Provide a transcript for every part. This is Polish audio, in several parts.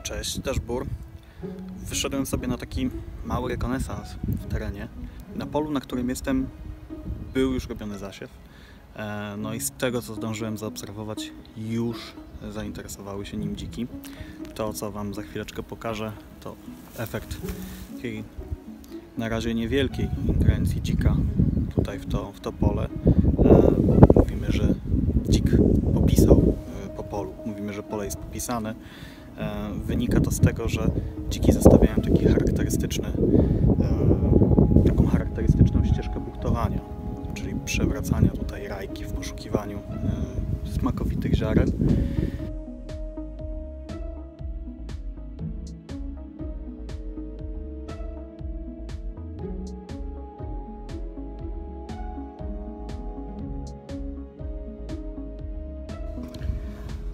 Cześć, Dashbur. Wyszedłem sobie na taki mały rekonesans w terenie. Na polu, na którym jestem, był już robiony zasiew. No i z tego, co zdążyłem zaobserwować, już zainteresowały się nim dziki. To, co Wam za chwileczkę pokażę, to efekt takiej na razie niewielkiej ingerencji dzika tutaj w to pole. Mówimy, że dzik popisał po polu. Mówimy, że pole jest popisane. Wynika to z tego, że dziki zostawiają taką charakterystyczną ścieżkę buchtowania, czyli przewracania tutaj rajki w poszukiwaniu smakowitych ziaren.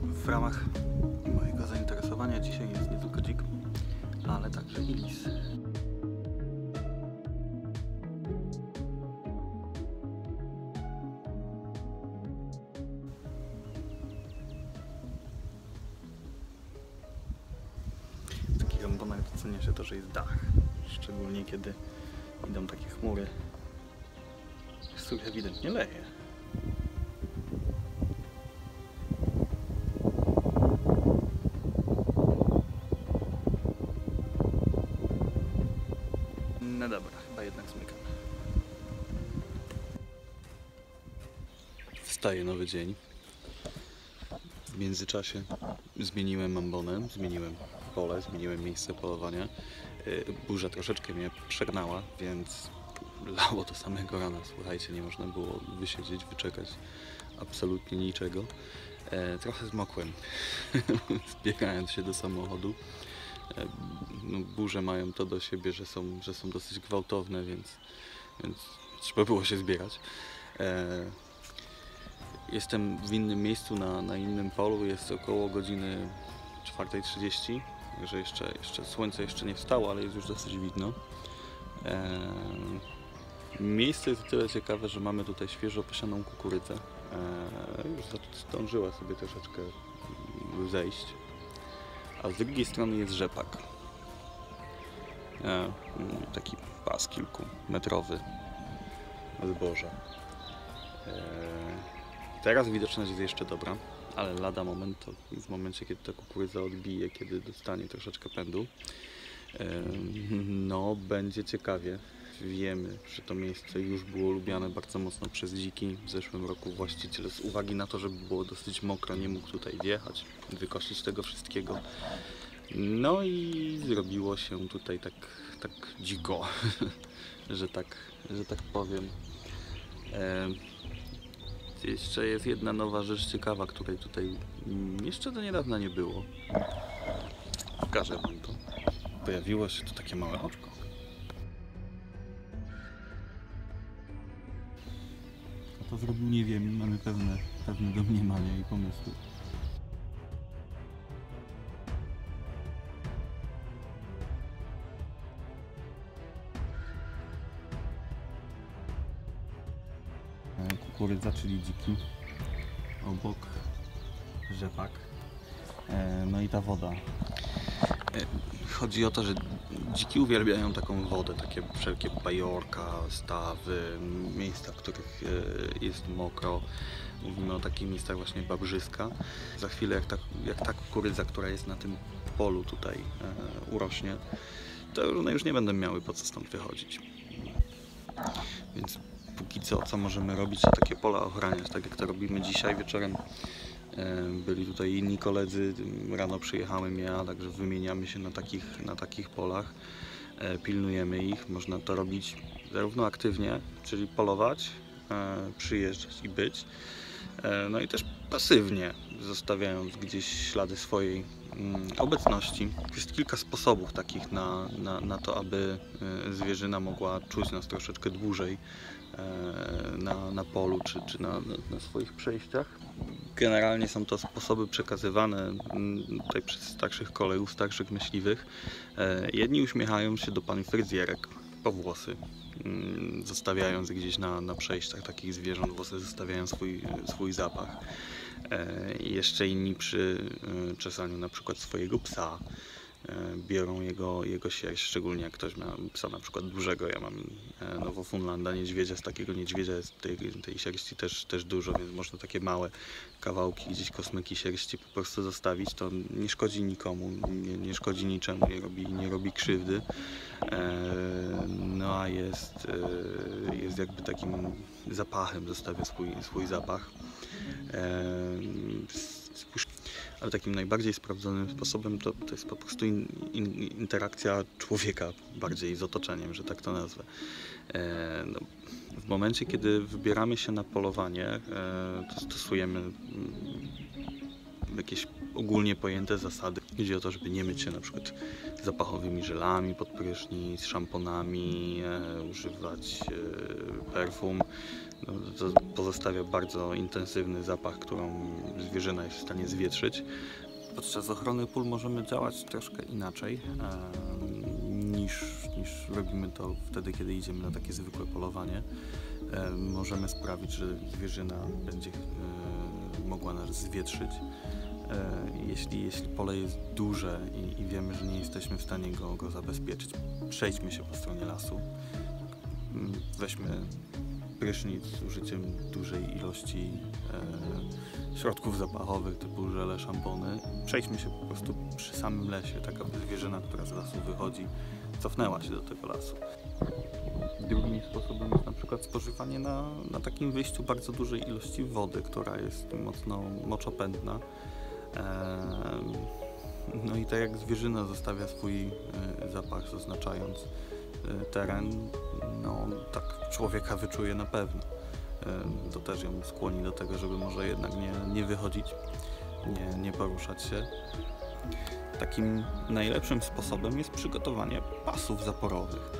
W ramach mojego zainteresowania dzisiaj jest nie tylko dzik, ale także i lis. W takich ambonach docenia się to, że jest dach, szczególnie kiedy idą takie chmury, z których ewidentnie leje. No dobra, chyba jednak zmykam. Wstaje nowy dzień. W międzyczasie zmieniłem ambonę, zmieniłem pole, zmieniłem miejsce polowania. Burza troszeczkę mnie przegnała, więc lało do samego rana. Słuchajcie, nie można było wysiedzieć, wyczekać absolutnie niczego. Trochę zmokłem, zbiegając się do samochodu. No, burze mają to do siebie, że są dosyć gwałtowne, więc trzeba było się zbierać. Jestem w innym miejscu, na innym polu, jest około godziny 4:30, także jeszcze słońce jeszcze nie wstało, ale jest już dosyć widno. Miejsce jest o tyle ciekawe, że mamy tutaj świeżo posianą kukurydzę. Już zdążyła sobie troszeczkę zejść. A z drugiej strony jest rzepak. Taki pas kilkumetrowy zboża. Teraz widoczność jest jeszcze dobra, ale lada moment, to w momencie, kiedy ta kukurydza odbije, kiedy dostanie troszeczkę pędu, no będzie ciekawie. Wiemy, że to miejsce już było lubiane bardzo mocno przez dziki. W zeszłym roku właściciel, z uwagi na to, że było dosyć mokro, nie mógł tutaj wjechać, wykosić tego wszystkiego. No i zrobiło się tutaj tak dziko, że tak powiem. Jeszcze jest jedna nowa rzecz ciekawa, której tutaj jeszcze do niedawna nie było. Pokażę Wam to. Pojawiło się tu takie małe oczko. A to zrobił nie wiem, mamy pewne domniemania i pomysły. Kukurydza, czyli dziki, obok rzepak, no i ta woda. Chodzi o to, że dziki uwielbiają taką wodę, takie wszelkie bajorka, stawy, miejsca, w których jest mokro. Mówimy o takich miejscach właśnie babrzyska. Za chwilę jak ta kukurydza, która jest na tym polu tutaj urośnie, to one już nie będą miały po co stąd wychodzić. Więc póki co możemy robić, to takie pola ochraniać, tak jak to robimy dzisiaj wieczorem. Byli tutaj inni koledzy, rano przyjechałem ja, także wymieniamy się na takich polach, pilnujemy ich. Można to robić zarówno aktywnie, czyli polować, przyjeżdżać i być, no i też pasywnie, zostawiając gdzieś ślady swojej obecności. Jest kilka sposobów takich na to, aby zwierzyna mogła czuć nas troszeczkę dłużej na polu czy na swoich przejściach. Generalnie są to sposoby przekazywane tutaj przez starszych kolegów, starszych myśliwych. Jedni uśmiechają się do pani fryzjerek po włosy, zostawiając gdzieś na przejściach takich zwierząt, włosy zostawiają swój zapach. Jeszcze inni przy czesaniu na przykład swojego psa, biorą jego sierść, szczególnie jak ktoś ma psa na przykład dużego. Ja mam Nowofundlanda, niedźwiedzia, z takiego niedźwiedzia jest tej sierści też dużo, więc można takie małe kawałki, gdzieś kosmyki sierści po prostu zostawić. To nie szkodzi nikomu, nie szkodzi niczemu, nie robi krzywdy. No a jest jakby takim zapachem, zostawia swój zapach. Ale takim najbardziej sprawdzonym sposobem to jest po prostu interakcja człowieka bardziej z otoczeniem, że tak to nazwę. No, w momencie, kiedy wybieramy się na polowanie, to stosujemy jakieś ogólnie pojęte zasady. Chodzi o to, żeby nie myć się na przykład zapachowymi żelami pod prysznic, szamponami, używać perfum. No, to pozostawia bardzo intensywny zapach, którą zwierzyna jest w stanie zwietrzyć. Podczas ochrony pól możemy działać troszkę inaczej niż robimy to wtedy, kiedy idziemy na takie zwykłe polowanie. Możemy sprawić, że zwierzyna będzie mogła nas zwietrzyć. Jeśli pole jest duże i wiemy, że nie jesteśmy w stanie go zabezpieczyć, przejdźmy się po stronie lasu. Weźmy prysznic z użyciem dużej ilości środków zapachowych typu żele, szampony. Przejdźmy się po prostu przy samym lesie, tak aby zwierzyna, która z lasu wychodzi, cofnęła się do tego lasu. Drugim sposobem jest na przykład spożywanie na takim wyjściu bardzo dużej ilości wody, która jest mocno moczopędna. No i tak jak zwierzyna zostawia swój zapach, zaznaczając teren, no tak człowieka wyczuje na pewno. To też ją skłoni do tego, żeby może jednak nie wychodzić, nie poruszać się. Takim najlepszym sposobem jest przygotowanie pasów zaporowych.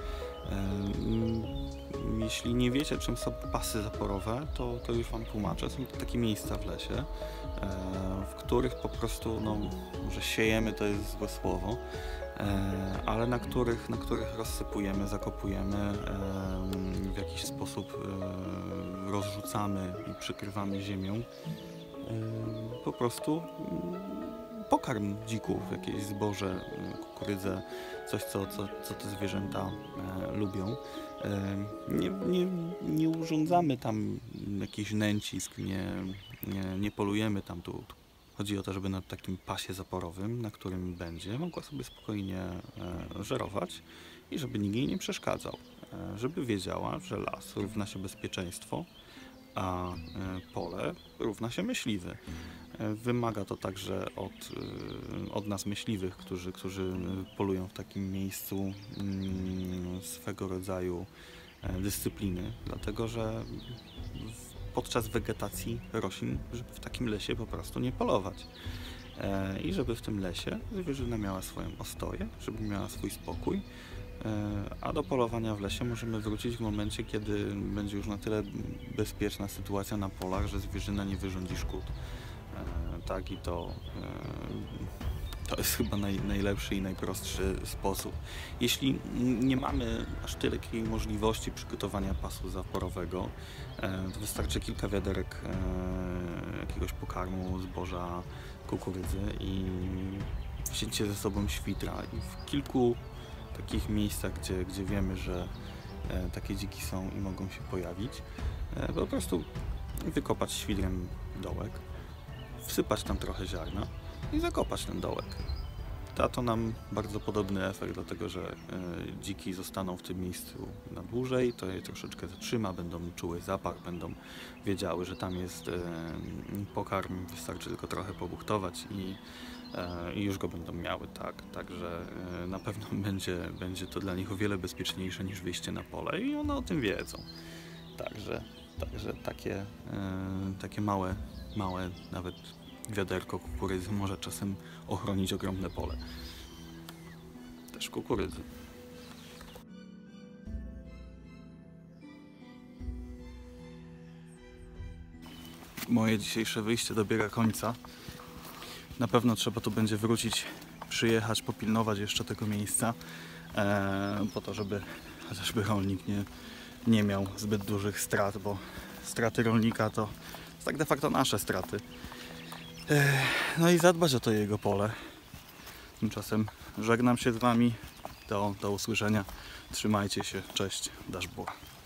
Jeśli nie wiecie, czym są pasy zaporowe, to już Wam tłumaczę. Są to takie miejsca w lesie, w których po prostu, no może siejemy, to jest złe słowo, ale na których rozsypujemy, zakopujemy, w jakiś sposób rozrzucamy i przykrywamy ziemią po prostu pokarm dzików, jakieś zboże, kukurydzę, coś co te zwierzęta lubią. Nie urządzamy tam jakiś nęcisk, nie polujemy tam tu. Chodzi o to, żeby na takim pasie zaporowym, na którym będzie, mogła sobie spokojnie żerować i żeby nikt jej nie przeszkadzał. Żeby wiedziała, że las równa się bezpieczeństwo, a pole równa się myśliwy. Wymaga to także od nas myśliwych, którzy polują w takim miejscu, swego rodzaju dyscypliny, dlatego że podczas wegetacji roślin, żeby w takim lesie po prostu nie polować. I żeby w tym lesie zwierzyna miała swoją ostoję, żeby miała swój spokój, a do polowania w lesie możemy wrócić w momencie, kiedy będzie już na tyle bezpieczna sytuacja na polach, że zwierzyna nie wyrządzi szkód. Tak, i to jest chyba najlepszy i najprostszy sposób. Jeśli nie mamy aż tyle możliwości przygotowania pasu zaporowego, to wystarczy kilka wiaderek jakiegoś pokarmu, zboża, kukurydzy i wzięcie ze sobą świdra. I w kilku takich miejscach, gdzie wiemy, że takie dziki są i mogą się pojawić, po prostu wykopać świdrem dołek, wsypać tam trochę ziarna i zakopać ten dołek. Da to nam bardzo podobny efekt, dlatego że dziki zostaną w tym miejscu na dłużej, to je troszeczkę zatrzyma, będą czuły zapach, będą wiedziały, że tam jest pokarm, wystarczy tylko trochę pobuchtować i już go będą miały, tak. Także na pewno będzie to dla nich o wiele bezpieczniejsze niż wyjście na pole i one o tym wiedzą. Także takie małe nawet wiaderko kukurydzy może czasem ochronić ogromne pole. Też kukurydzy. Moje dzisiejsze wyjście dobiega końca. Na pewno trzeba tu będzie wrócić, przyjechać, popilnować jeszcze tego miejsca, po to, żeby chociażby rolnik nie miał zbyt dużych strat, bo straty rolnika to tak de facto nasze straty. No i zadbać o to jego pole. Tymczasem żegnam się z Wami. Do usłyszenia. Trzymajcie się. Cześć. Dashboard.